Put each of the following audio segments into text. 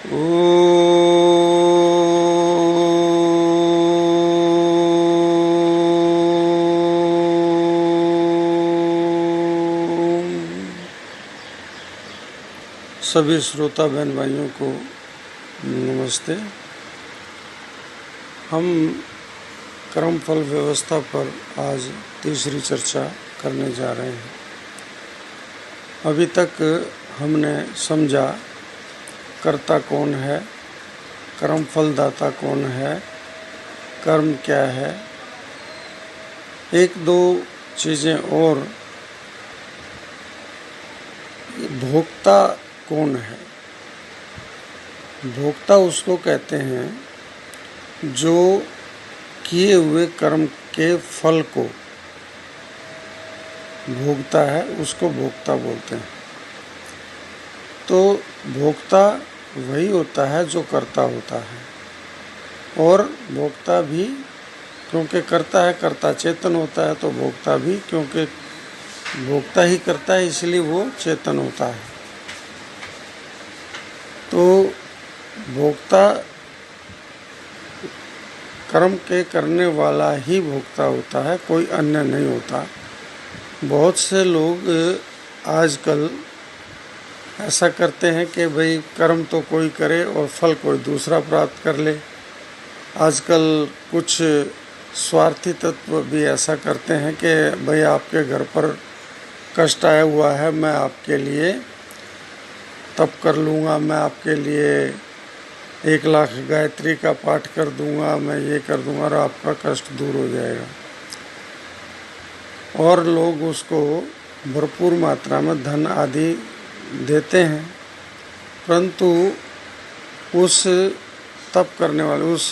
ओ सभी श्रोता बहन भाइयों को नमस्ते। हम कर्मफल व्यवस्था पर आज तीसरी चर्चा करने जा रहे हैं। अभी तक हमने समझा कर्ता कौन है, कर्मफल दाता कौन है, कर्म क्या है। एक दो चीज़ें और, भोक्ता कौन है। भोक्ता उसको कहते हैं जो किए हुए कर्म के फल को भोगता है, उसको भोक्ता बोलते हैं। तो भोक्ता वही होता है जो कर्ता होता है, और भोक्ता भी क्योंकि करता है, कर्ता चेतन होता है, तो भोक्ता भी क्योंकि भोक्ता ही करता है इसलिए वो चेतन होता है। तो भोक्ता कर्म के करने वाला ही भोक्ता होता है, कोई अन्य नहीं होता। बहुत से लोग आजकल ऐसा करते हैं कि भाई कर्म तो कोई करे और फल कोई दूसरा प्राप्त कर ले। आजकल कुछ स्वार्थी तत्व भी ऐसा करते हैं कि भाई आपके घर पर कष्ट आया हुआ है, मैं आपके लिए तप कर लूँगा, मैं आपके लिए 1,00,000 गायत्री का पाठ कर दूँगा, मैं ये कर दूँगा और आपका कष्ट दूर हो जाएगा। और लोग उसको भरपूर मात्रा में धन आदि देते हैं, परंतु उस तप करने वाले, उस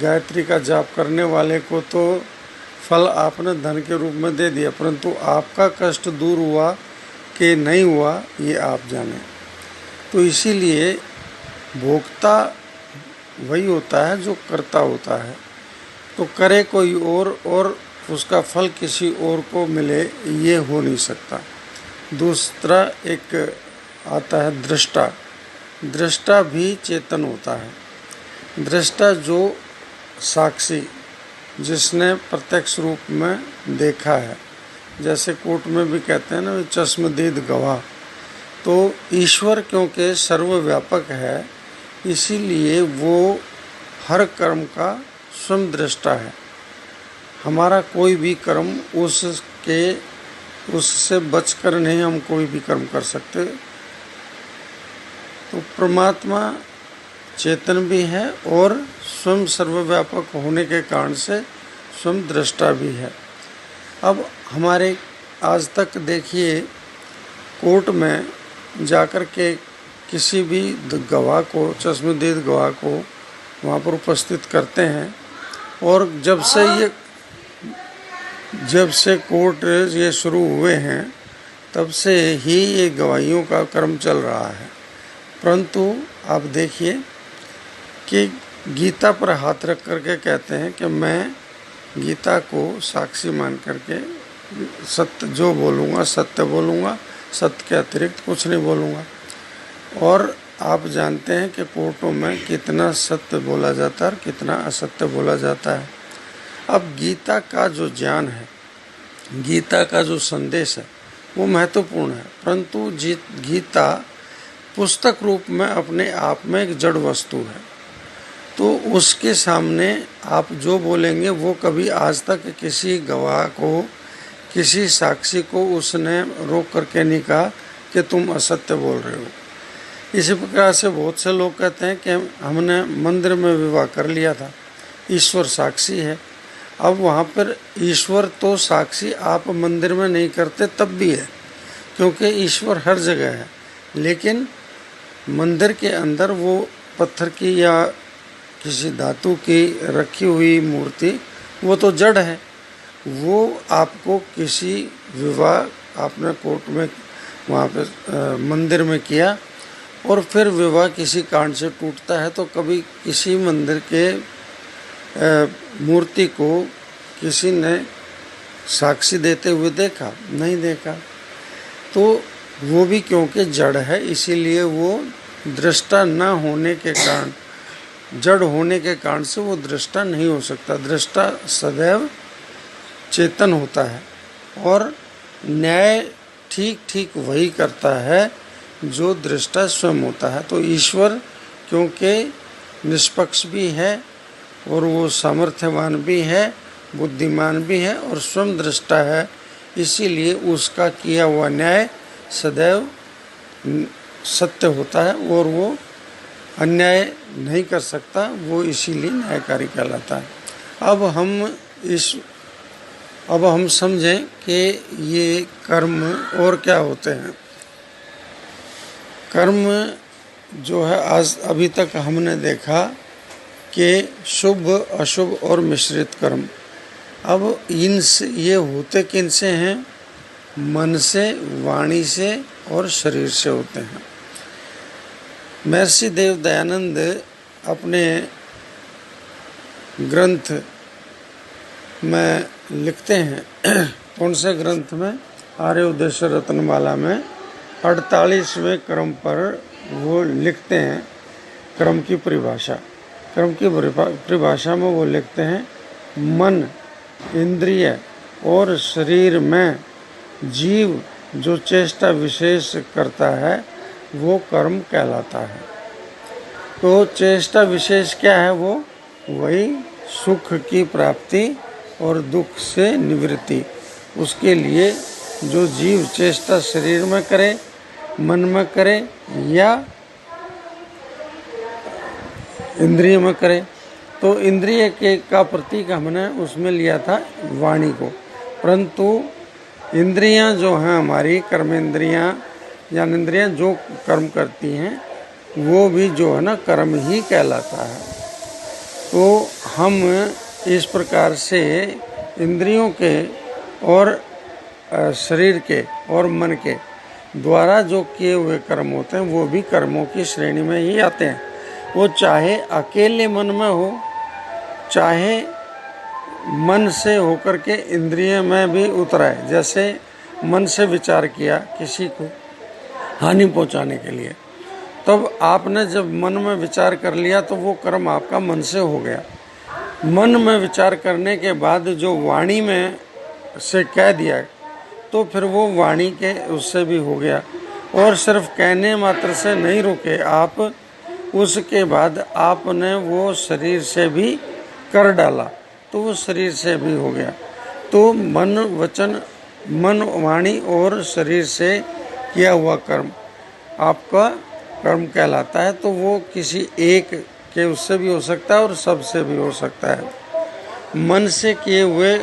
गायत्री का जाप करने वाले को तो फल आपने धन के रूप में दे दिया, परंतु आपका कष्ट दूर हुआ कि नहीं हुआ ये आप जाने। तो इसीलिए भोक्ता वही होता है जो करता होता है। तो करे कोई और उसका फल किसी और को मिले, ये हो नहीं सकता। दूसरा एक आता है दृष्टा। दृष्टा भी चेतन होता है। दृष्टा जो साक्षी, जिसने प्रत्यक्ष रूप में देखा है, जैसे कोर्ट में भी कहते हैं ना, चश्मदीद गवाह। तो ईश्वर क्योंकि सर्वव्यापक है, इसीलिए वो हर कर्म का स्वयं दृष्टा है। हमारा कोई भी कर्म उससे बचकर नहीं हम कोई भी कर्म कर सकते। तो परमात्मा चेतन भी है और स्वयं सर्वव्यापक होने के कारण से स्वयं दृष्टा भी है। अब हमारे आज तक देखिए, कोर्ट में जाकर के किसी भी गवाह को, चश्मदीद गवाह को वहाँ पर उपस्थित करते हैं, और जब से कोर्ट ये शुरू हुए हैं तब से ही ये गवाहियों का क्रम चल रहा है। परंतु आप देखिए कि गीता पर हाथ रख करके कहते हैं कि मैं गीता को साक्षी मान करके सत्य जो बोलूँगा सत्य बोलूँगा, सत्य के अतिरिक्त कुछ नहीं बोलूँगा। और आप जानते हैं कि कोर्टों में कितना सत्य बोला जाता है और कितना असत्य बोला जाता है। अब गीता का जो ज्ञान है, गीता का जो संदेश है, वो महत्वपूर्ण है, परंतु गीता पुस्तक रूप में अपने आप में एक जड़ वस्तु है। तो उसके सामने आप जो बोलेंगे वो कभी आज तक किसी गवाह को, किसी साक्षी को उसने रोक करके नहीं कहा कि तुम असत्य बोल रहे हो। इसी प्रकार से बहुत से लोग कहते हैं कि हमने मंदिर में विवाह कर लिया था, ईश्वर साक्षी है। अब वहाँ पर ईश्वर तो साक्षी आप मंदिर में नहीं करते तब भी है, क्योंकि ईश्वर हर जगह है, लेकिन मंदिर के अंदर वो पत्थर की या किसी धातु की रखी हुई मूर्ति, वो तो जड़ है। वो आपको किसी विवाह आपने कोर्ट में वहाँ पे मंदिर में किया और फिर विवाह किसी कारण से टूटता है, तो कभी किसी मंदिर के मूर्ति को किसी ने साक्षी देते हुए देखा? नहीं देखा। तो वो भी क्योंकि जड़ है इसीलिए वो दृष्टा न होने के कारण, जड़ होने के कारण से वो दृष्टा नहीं हो सकता। दृष्टा सदैव चेतन होता है और न्याय ठीक ठीक वही करता है जो दृष्टा स्वयं होता है। तो ईश्वर क्योंकि निष्पक्ष भी है और वो सामर्थ्यवान भी है, बुद्धिमान भी है और स्वयं दृष्टा है, इसीलिए उसका किया हुआ न्याय सदैव सत्य होता है और वो अन्याय नहीं कर सकता, वो इसीलिए न्यायकारी कहलाता है। अब हम समझें कि ये कर्म और क्या होते हैं। कर्म जो है आज अभी तक हमने देखा कि शुभ, अशुभ और मिश्रित कर्म। अब इनसे ये होते किन से हैं? मन से, वाणी से और शरीर से होते हैं। महर्षि देव दयानंद अपने ग्रंथ में लिखते हैं, कौन से ग्रंथ में? आर्य उद्देश्य रत्नमाला में 48वें क्रम पर वो लिखते हैं क्रम की परिभाषा। क्रम की परिभाषा में वो लिखते हैं, मन, इंद्रिय और शरीर में जीव जो चेष्टा विशेष करता है वो कर्म कहलाता है। तो चेष्टा विशेष क्या है? वो वही सुख की प्राप्ति और दुख से निवृत्ति। उसके लिए जो जीव चेष्टा शरीर में करे, मन में करे या इंद्रिय में करे। तो इंद्रिय के का प्रतीक हमने उसमें लिया था वाणी को, परंतु इंद्रियां जो हैं हमारी कर्मेंद्रियां, ज्ञानेंद्रियां जो कर्म करती हैं वो भी जो है ना कर्म ही कहलाता है। तो हम इस प्रकार से इंद्रियों के और शरीर के और मन के द्वारा जो किए हुए कर्म होते हैं वो भी कर्मों की श्रेणी में ही आते हैं। वो चाहे अकेले मन में हो, चाहे मन से होकर के इंद्रिय में भी उतराए। जैसे मन से विचार किया किसी को हानि पहुंचाने के लिए, तब आपने जब मन में विचार कर लिया तो वो कर्म आपका मन से हो गया। मन में विचार करने के बाद जो वाणी में से कह दिया तो फिर वो वाणी के उससे भी हो गया। और सिर्फ कहने मात्र से नहीं रुके आप, उसके बाद आपने वो शरीर से भी कर डाला तो वो शरीर से भी हो गया। तो मन, वचन, मन, वाणी और शरीर से किया हुआ कर्म आपका कर्म कहलाता है। तो वो किसी एक के उससे भी हो सकता है और सबसे भी हो सकता है। मन से किए हुए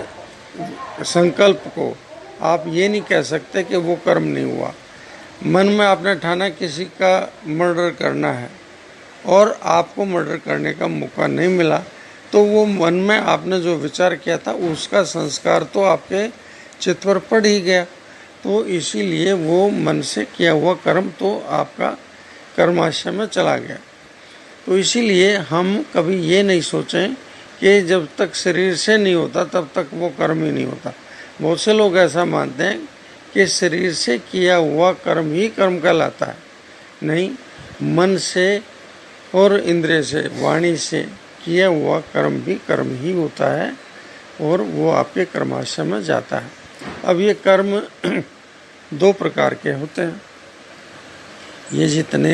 संकल्प को आप ये नहीं कह सकते कि वो कर्म नहीं हुआ। मन में आपने ठाना किसी का मर्डर करना है और आपको मर्डर करने का मौका नहीं मिला, तो वो मन में आपने जो विचार किया था उसका संस्कार तो आपके चित्त पर पड़ ही गया। तो इसीलिए वो मन से किया हुआ कर्म तो आपका कर्माशय में चला गया। तो इसीलिए हम कभी ये नहीं सोचें कि जब तक शरीर से नहीं होता तब तक वो कर्म ही नहीं होता। बहुत से लोग ऐसा मानते हैं कि शरीर से किया हुआ कर्म ही कर्म कहलाता है। नहीं, मन से और इंद्रिय से, वाणी से किया हुआ कर्म भी कर्म ही होता है और वो आपके कर्माशय में जाता है। अब ये कर्म दो प्रकार के होते हैं। ये जितने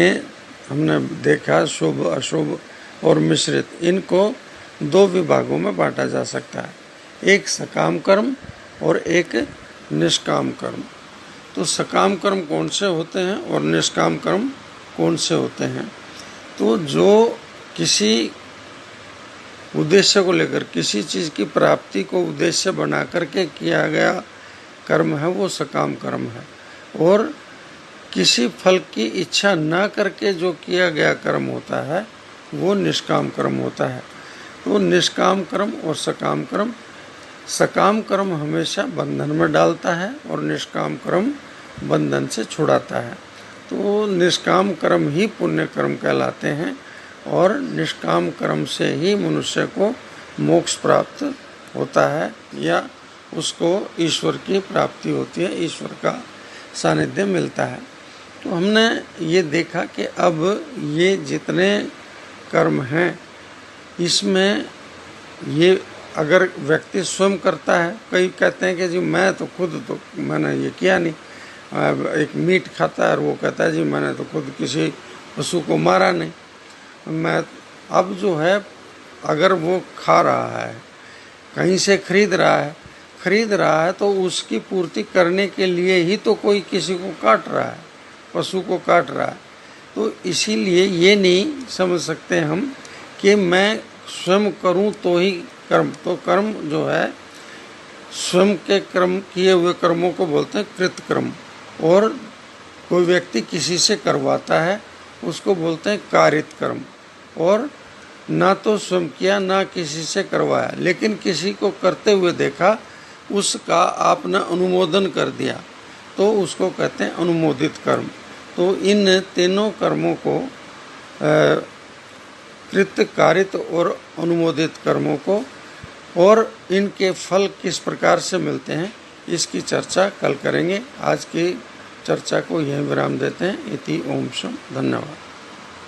हमने देखा शुभ, अशुभ और मिश्रित, इनको दो विभागों में बांटा जा सकता है, एक सकाम कर्म और एक निष्काम कर्म। तो सकाम कर्म कौन से होते हैं और निष्काम कर्म कौन से होते हैं? तो जो किसी उद्देश्य को लेकर, किसी चीज़ की प्राप्ति को उद्देश्य बना करके किया गया कर्म है वो सकाम कर्म है, और किसी फल की इच्छा न करके जो किया गया कर्म होता है वो निष्काम कर्म होता है। तो निष्काम कर्म और सकाम कर्म, सकाम कर्म हमेशा बंधन में डालता है और निष्काम कर्म बंधन से छुड़ाता है। तो निष्काम कर्म ही पुण्य कर्म कहलाते हैं और निष्काम कर्म से ही मनुष्य को मोक्ष प्राप्त होता है या उसको ईश्वर की प्राप्ति होती है, ईश्वर का सानिध्य मिलता है। तो हमने ये देखा कि अब ये जितने कर्म हैं इसमें ये अगर व्यक्ति स्वयं करता है, कई कहते हैं कि जी मैं तो खुद तो मैंने ये किया नहीं, एक मीट खाता है और वो कहता है जी मैंने तो खुद किसी पशु को मारा नहीं। मैं अब जो है अगर वो खा रहा है, कहीं से खरीद रहा है तो उसकी पूर्ति करने के लिए ही तो कोई किसी को काट रहा है, पशु को काट रहा है। तो इसीलिए ये नहीं समझ सकते हम कि मैं स्वयं करूं तो ही कर्म, तो कर्म जो है स्वयं के कर्म, किए हुए कर्मों को बोलते हैं कृत कर्म, और कोई व्यक्ति किसी से करवाता है उसको बोलते हैं कारित कर्म। और ना तो स्वयं किया ना किसी से करवाया, लेकिन किसी को करते हुए देखा, उसका आपने अनुमोदन कर दिया तो उसको कहते हैं अनुमोदित कर्म। तो इन तीनों कर्मों को कृत, कारित और अनुमोदित कर्मों को, और इनके फल किस प्रकार से मिलते हैं इसकी चर्चा कल करेंगे। आज की चर्चा को यहीं विराम देते हैं। इति ओम शम। धन्यवाद।